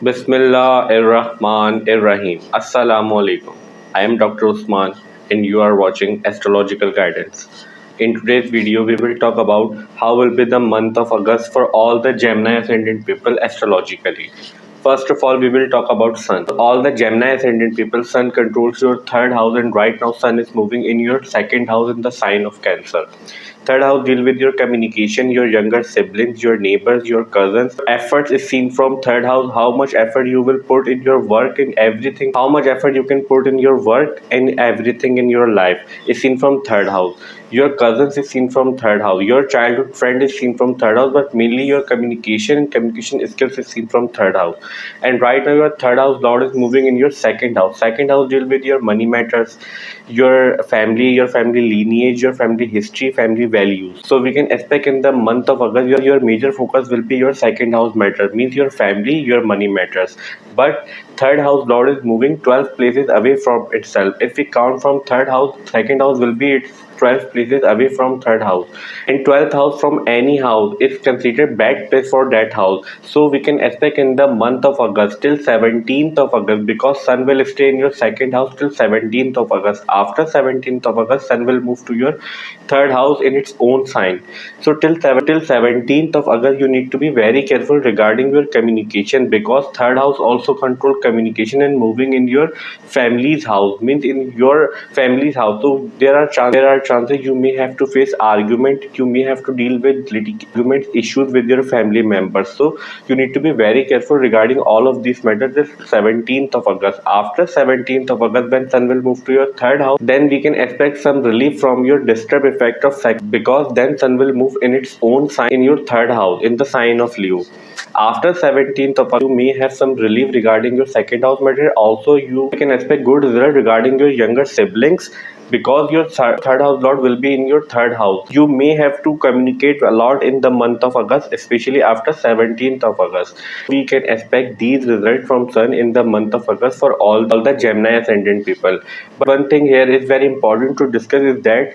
Bismillah ar-Rahman ar-Rahim. Assalamu alaikum. I am Dr. Usman and you are watching Astrological Guidance. In today's video, we will talk about how will be the month of August for all the Gemini Ascendant people astrologically. First of all, we will talk about Sun. All the Gemini Ascendant people, Sun controls your third house, and right now Sun is moving in your second house in the sign of Cancer. Third house deal with your communication, your younger siblings, your neighbors, your cousins. Efforts is seen from third house. How much effort you will put in your work and everything. How much effort you can put in your work and everything in your life is seen from third house. Your cousins is seen from third house. Your childhood friend is seen from third house, but mainly your communication and communication skills is seen from third house. And right now your third house lord is moving in your second house. Second house deal with your money matters, your family lineage, your family history, family values. So we can expect in the month of August, your major focus will be your second house matter, means your family, your money matters. But third house lord is moving 12 places away from itself. If we count from third house, second house will be its 12 places away from third house, and 12th house from any house is considered bad place for that house. So we can expect in the month of August till 17th of August, because Sun will stay in your second house till 17th of August. After 17th of August, Sun will move to your third house in its own sign. So till 17th of August, you need to be very careful regarding your communication, because third house also control communication, and moving in your family's house means in your family's house. So there are chances you may have to face argument, you may have to deal with argument issues with your family members. So you need to be very careful regarding all of these matters till 17th of August. After 17th of August, when Sun will move to your third house, then we can expect some relief from your disturbed effect of second, because then Sun will move in its own sign in your third house in the sign of Leo. After 17th of August, you may have some relief regarding your second house matter. Also, you can expect good result regarding your younger siblings, because your third house lord will be in your third house. You may have to communicate a lot in the month of August, especially after 17th of August. We can expect these results from Sun in the month of August for all the Gemini Ascendant people. But one thing here is very important to discuss is that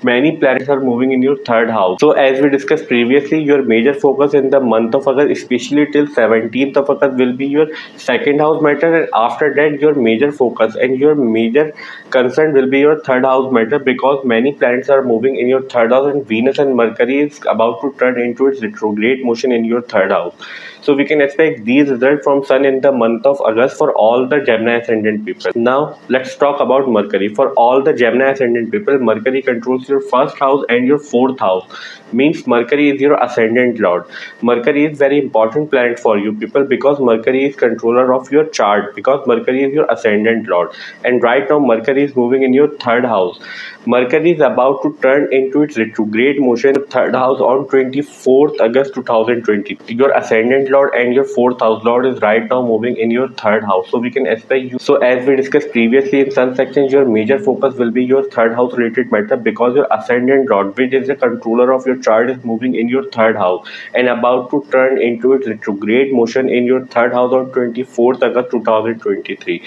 many planets are moving in your third house. So as we discussed previously, your major focus in the month of August, especially till 17th of August, will be your second house matter, and after that your major focus and your major concern will be your third house matter, because many planets are moving in your third house, and Venus and Mercury is about to turn into its retrograde motion in your third house. So we can expect these results from Sun in the month of August for all the Gemini Ascendant people. Now let's talk about Mercury. For all the Gemini Ascendant people, Mercury controls your first house and your fourth house. Means Mercury is your ascendant lord. Mercury is very important planet for you people, because Mercury is controller of your chart, because Mercury is your ascendant lord. And right now Mercury is moving in your third house. Mercury is about to turn into its retrograde motion in third house on 24th August 2020. Your ascendant lord and your fourth house lord is right now moving in your third house. So we can expect you. So as we discussed previously in Sun section, your major focus will be your third house related matter, because your ascendant lord, which is the controller of your chart, is moving in your third house and about to turn into its retrograde motion in your third house on 24th August 2023.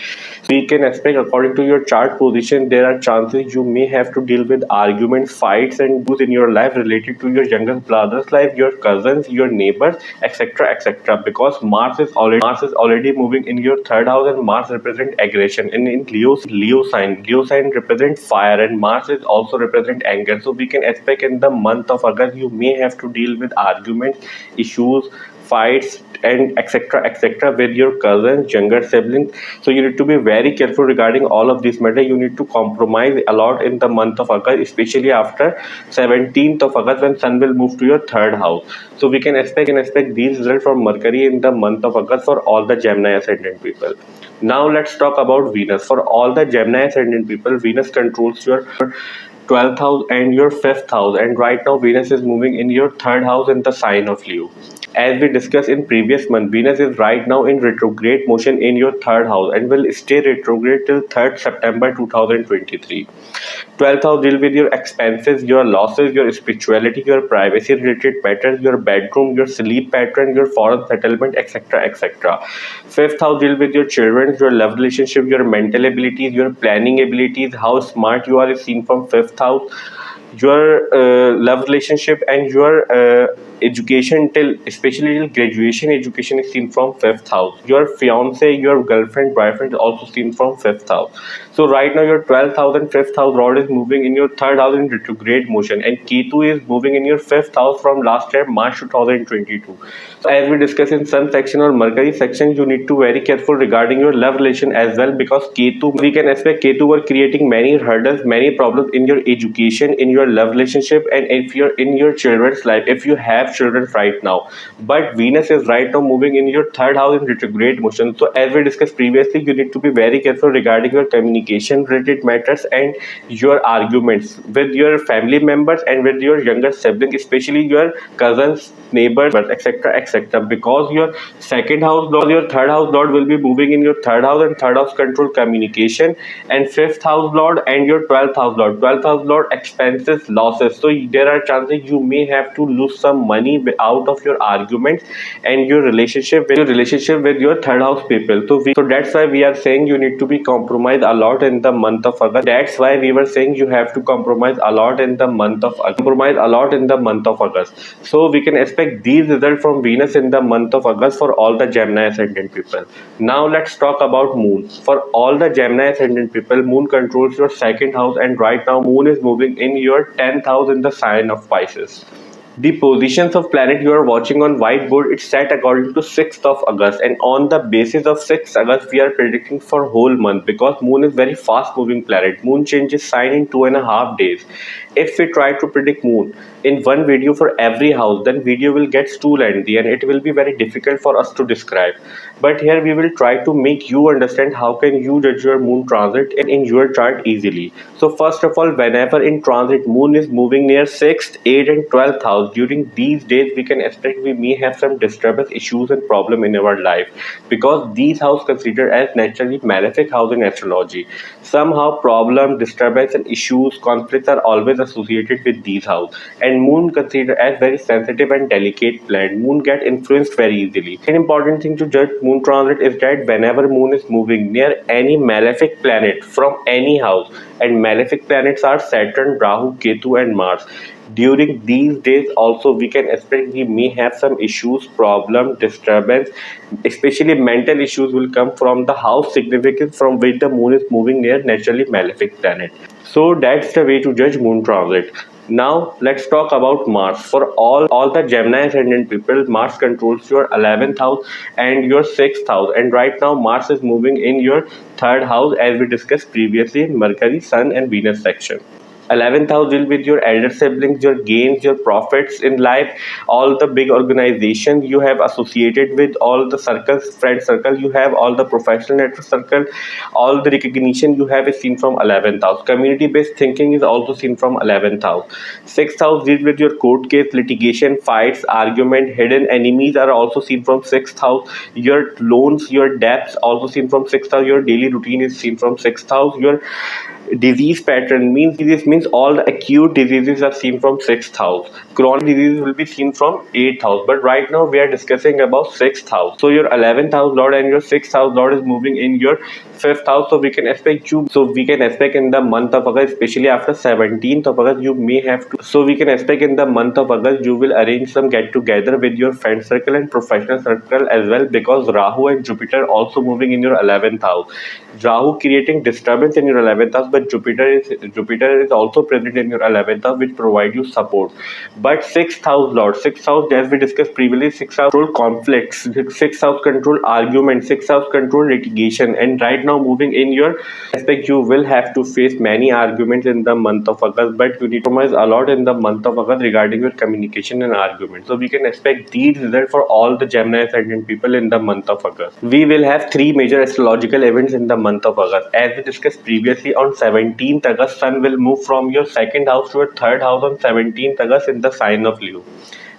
We can expect, according to your chart position, there are chances you may have to deal with arguments, fights, and issues in your life related to your younger brother's life, your cousins, your neighbors, etc., etc. Because Mars is already moving in your third house, and Mars represents aggression. And in Leo sign represents fire, and Mars is also represent anger. So we can expect in the month of August you may have to deal with arguments, issues, fights, and etc with your cousins, younger siblings. So you need to be very careful regarding all of this matter. You need to compromise a lot in the month of August, especially after 17th of August, when Sun will move to your third house. So we can expect these results from Mercury in the month of August for all the Gemini Ascendant people. Now let's talk about Venus. For all the Gemini Ascendant people, Venus controls your 12th house and your 5th house, and right now Venus is moving in your third house in the sign of Leo. As we discussed in previous month, Venus is right now in retrograde motion in your third house and will stay retrograde till 3rd September 2023. 12th house deal with your expenses, your losses, your spirituality, your privacy related matters, your bedroom, your sleep pattern, your foreign settlement, etc., etc. 5th house deal with your children, your love relationship, your mental abilities, your planning abilities, how smart you are is seen from 5th house. your love relationship and your education till especially till graduation education is seen from fifth house. Your fiance, your girlfriend, boyfriend is also seen from fifth house. So right now your 12th house and fifth house lord is moving in your third house in retrograde motion, and Ketu is moving in your fifth house from last year March 2022. So as we discussed in Sun section or Mercury section, you need to very careful regarding your love relation as well, because Ketu, we can expect Ketu were creating many hurdles, many problems in your education, in your love relationship, and if you're in your children's life, if you have children right now. But Venus is right now moving in your third house in retrograde motion. So as we discussed previously, you need to be very careful regarding your communication related matters and your arguments with your family members and with your younger siblings, especially your cousins, neighbors, etc., etc. Because your second house lord, your third house lord will be moving in your third house, and third house control communication, and fifth house lord and your 12th house lord. 12th house lord expenses, losses. So there are chances you may have to lose some money out of your arguments and your relationship with your third house people. So that's why we are saying you need to be compromised a lot in the month of August. That's why we were saying you have to compromise a lot in the month of August. So we can expect these results from Venus in the month of August for all the Gemini Ascendant people. Now let's talk about Moon. For all the Gemini Ascendant people, Moon controls your second house, and right now Moon is moving in your 10th house in the sign of Pisces. The positions of planet you are watching on whiteboard, it's set according to 6th of August, and on the basis of 6th August we are predicting for whole month, because Moon is very fast moving planet. Moon changes sign in 2.5 days. If we try to predict Moon in one video for every house, then video will get too lengthy and it will be very difficult for us to describe. But here we will try to make you understand how can you judge your Moon transit in your chart easily. So first of all, whenever in transit Moon is moving near 6th, 8th and 12th house, during these days we can expect we may have some disturbance issues and problem in our life, because these houses considered as naturally malefic house in astrology. Somehow problem, disturbance and issues, conflicts are always associated with these houses, and Moon considered as very sensitive and delicate planet. Moon get influenced very easily. An important thing to judge Moon transit is that whenever Moon is moving near any malefic planet from any house, and malefic planets are Saturn, Rahu, Ketu and Mars. During these days also we can expect we may have some issues, problem, disturbance, especially mental issues will come from the house significance from which the Moon is moving near naturally malefic planet. So that's the way to judge Moon transit. Now let's talk about Mars. For all the Gemini Ascendant people, Mars controls your 11th house and your 6th house, and right now Mars is moving in your third house as we discussed previously in Mercury, Sun and Venus section. 11th house deal with your elder siblings, your gains, your profits in life, all the big organizations you have associated with, all the circles, friend circle you have, all the professional network circle, all the recognition you have is seen from 11th house. Community based thinking is also seen from 11th house. 6th house deals with your court case, litigation, fights, argument, hidden enemies are also seen from 6th house. Your loans, your debts also seen from 6th house. Your daily routine is seen from 6th house. Your disease pattern means this means all the acute diseases are seen from 6th house. Chronic diseases will be seen from 8th house, but right now we are discussing about 6th house. So your 11th house lord and your 6th house lord is moving in your 5th house, so we can expect in the month of August, especially after 17th of August, you may have to, so we can expect in the month of August you will arrange some get together with your friend circle and professional circle as well, because Rahu and Jupiter also moving in your 11th house. Rahu creating disturbance in your 11th house, but Jupiter is also present in your 11th house, which provide you support. But 6th house, as we discussed previously, 6th house control conflicts, 6th house control arguments, 6th house control litigation, and right now moving in your aspect, you will have to face many arguments in the month of August, but you need to compromise a lot in the month of August regarding your communication and argument. So we can expect these results for all the Gemini Ascendant people in the month of August. We will have three major astrological events in the month of August. As we discussed previously, on 17th August, Sun will move from your second house to your third house on 17th August in the sign of Leo.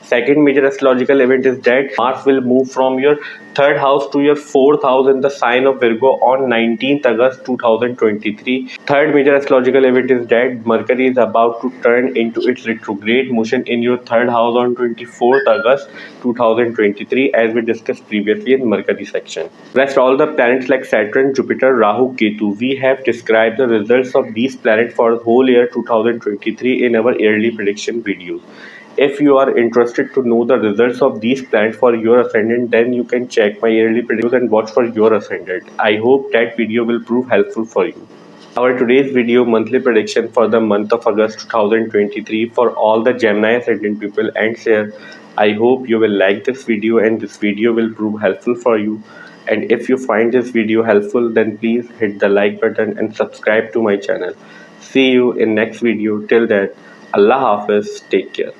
Second major astrological event is that Mars will move from your third house to your fourth house in the sign of Virgo on 19th August 2023. Third major astrological event is that Mercury is about to turn into its retrograde motion in your third house on 24th August 2023, as we discussed previously in Mercury section. Rest all the planets like Saturn, Jupiter, Rahu, Ketu. We have described the results of these planets for the whole year 2023 in our yearly prediction videos. If you are interested to know the results of these planets for your ascendant, then you can check my yearly predictions and watch for your ascendant. I hope that video will prove helpful for you. Our today's video monthly prediction for the month of August 2023 for all the Gemini Ascendant people and share. I hope you will like this video and this video will prove helpful for you. And if you find this video helpful, then please hit the like button and subscribe to my channel. See you in next video. Till then, Allah Hafiz. Take care.